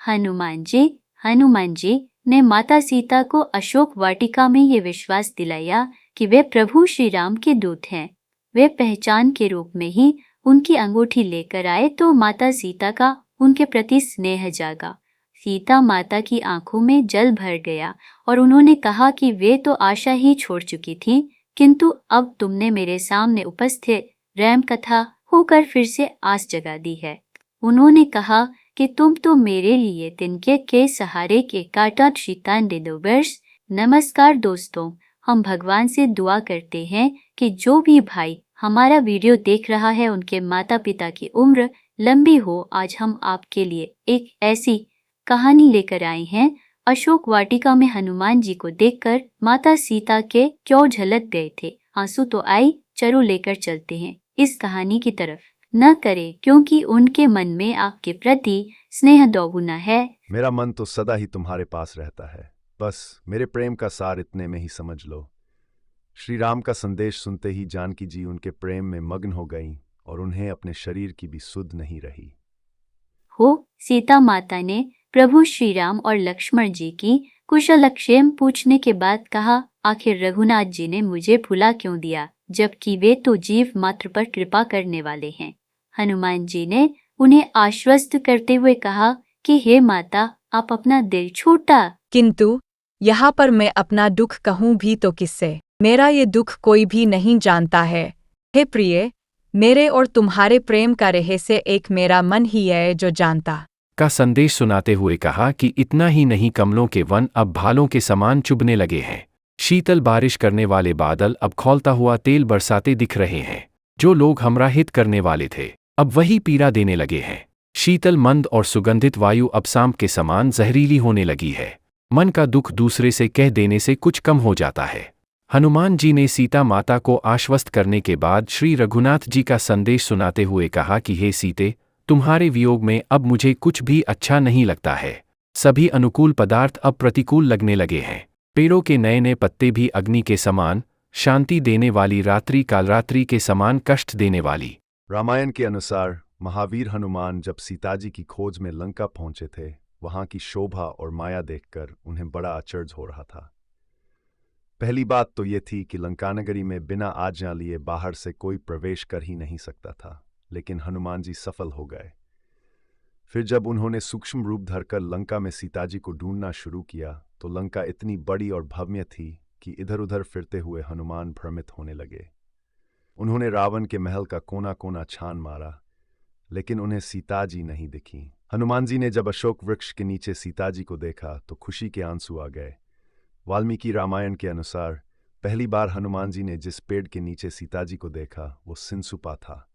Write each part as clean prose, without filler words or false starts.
हनुमान जी ने माता सीता को अशोक वाटिका में ये विश्वास दिलाया कि वे प्रभु श्री राम के दूत हैं। वे पहचान के रूप में ही उनकी अंगूठी लेकर आए तो माता सीता का उनके प्रति स्नेह जागा। सीता माता की आंखों में जल भर गया और उन्होंने कहा कि वे तो आशा ही छोड़ चुकी थी, किंतु अब तुमने मेरे सामने उपस्थित राम कथा होकर फिर से आस जगा दी है। उन्होंने कहा कि तुम तो मेरे लिए तिनके के सहारे के काटा शीतान दे दो वर्ष। नमस्कार दोस्तों, हम भगवान से दुआ करते हैं कि जो भी भाई हमारा वीडियो देख रहा है उनके माता पिता की उम्र लंबी हो। आज हम आपके लिए एक ऐसी कहानी लेकर आए हैं। अशोक वाटिका में हनुमान जी को देखकर माता सीता के क्यों झलक गए थे आंसू, तो आई चलो लेकर चलते हैं इस कहानी की तरफ। न करें क्योंकि उनके मन में आपके प्रति स्नेह दोगुना है। मेरा मन तो सदा ही तुम्हारे पास रहता है, बस मेरे प्रेम का सार इतने में ही समझ लो। श्री राम का संदेश सुनते ही जानकी जी उनके प्रेम में मग्न हो गईं और उन्हें अपने शरीर की भी सुध नहीं रही। सीता माता ने प्रभु श्री राम और लक्ष्मण जी की कुशलक्षेम पूछने के बाद कहा, आखिर रघुनाथ जी ने मुझे भुला क्यों दिया, जबकि वे तो जीव मात्र पर कृपा करने वाले हैं। हनुमान जी ने उन्हें आश्वस्त करते हुए कहा कि हे माता, आप अपना दिल छोटा, किंतु यहाँ पर मैं अपना दुख कहूँ भी तो किससे? मेरा ये दुख कोई भी नहीं जानता है। हे प्रिय, मेरे और तुम्हारे प्रेम का रहस्य एक मेरा मन ही है जो जानता। का संदेश सुनाते हुए कहा कि इतना ही नहीं, कमलों के वन अब भालों के समान चुभने लगे हैं। शीतल बारिश करने वाले बादल अब खौलता हुआ तेल बरसाते दिख रहे हैं। जो लोग हमरा हित करने वाले थे अब वही पीड़ा देने लगे हैं। शीतल मंद और सुगंधित वायु अब सांप के समान जहरीली होने लगी है। मन का दुख दूसरे से कह देने से कुछ कम हो जाता है। हनुमान जी ने सीता माता को आश्वस्त करने के बाद श्री रघुनाथ जी का संदेश सुनाते हुए कहा कि हे सीते, तुम्हारे वियोग में अब मुझे कुछ भी अच्छा नहीं लगता है। सभी अनुकूल पदार्थ अब प्रतिकूल लगने लगे हैं। पेड़ों के नए नए पत्ते भी अग्नि के समान शांति देने वाली, रात्रि कालरात्रि के समान कष्ट देने वाली। रामायण के अनुसार महावीर हनुमान जब सीताजी की खोज में लंका पहुंचे थे, वहां की शोभा और माया देखकर उन्हें बड़ा आश्चर्य हो रहा था। पहली बात तो ये थी कि लंकानगरी में बिना आज्ञा लिए बाहर से कोई प्रवेश कर ही नहीं सकता था, लेकिन हनुमान जी सफल हो गए। फिर जब उन्होंने सूक्ष्म रूप धरकर लंका में सीताजी को ढूंढना शुरू किया तो लंका इतनी बड़ी और भव्य थी कि इधर उधर फिरते हुए हनुमान भ्रमित होने लगे। उन्होंने रावण के महल का कोना कोना छान मारा, लेकिन उन्हें सीताजी नहीं दिखी। हनुमान जी ने जब अशोक वृक्ष के नीचे सीताजी को देखा तो खुशी के आंसू आ गए। वाल्मीकि रामायण के अनुसार पहली बार हनुमान जी ने जिस पेड़ के नीचे सीताजी को देखा वो सिंसुपा था।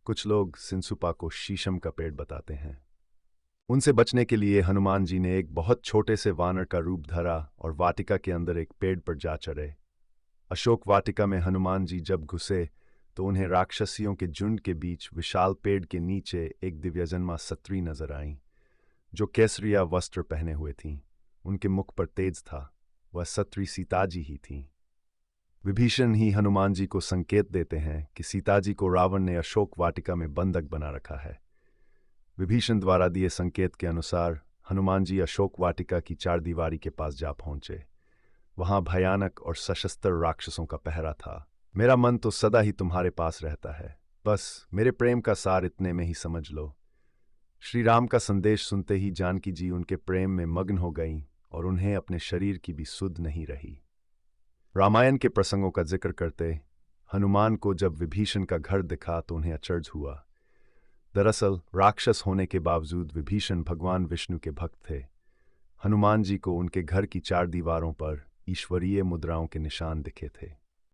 कुछ लोग सिंसुपा को शीशम का पेड़ बताते हैं। उनसे बचने के लिए हनुमान जी ने एक बहुत छोटे से वानर का रूप धरा और वाटिका के अंदर एक पेड़ पर जा चढ़े। अशोक वाटिका में हनुमान जी जब घुसे तो उन्हें राक्षसियों के झुंड के बीच विशाल पेड़ के नीचे एक दिव्यजन्मा सत्री नजर आईं, जो केसरिया वस्त्र पहने हुए थीं। उनके मुख पर तेज था। वह सत्री सीताजी ही थीं। विभीषण ही हनुमान जी को संकेत देते हैं कि सीताजी को रावण ने अशोक वाटिका में बंधक बना रखा है। विभीषण द्वारा दिए संकेत के अनुसार हनुमान जी अशोक वाटिका की चारदीवारी के पास जा पहुंचे। वहां भयानक और सशस्त्र राक्षसों का पहरा था। मेरा मन तो सदा ही तुम्हारे पास रहता है, बस मेरे प्रेम का सार इतने में ही समझ लो। श्री राम का संदेश सुनते ही जानकी जी उनके प्रेम में मग्न हो गईं और उन्हें अपने शरीर की भी सुध नहीं रही। रामायण के प्रसंगों का जिक्र करते हनुमान को जब विभीषण का घर दिखा तो उन्हें आश्चर्य हुआ। दरअसल राक्षस होने के बावजूद विभीषण भगवान विष्णु के भक्त थे। हनुमान जी को उनके घर की चार दीवारों पर ईश्वरीय मुद्राओं के निशान दिखे थे।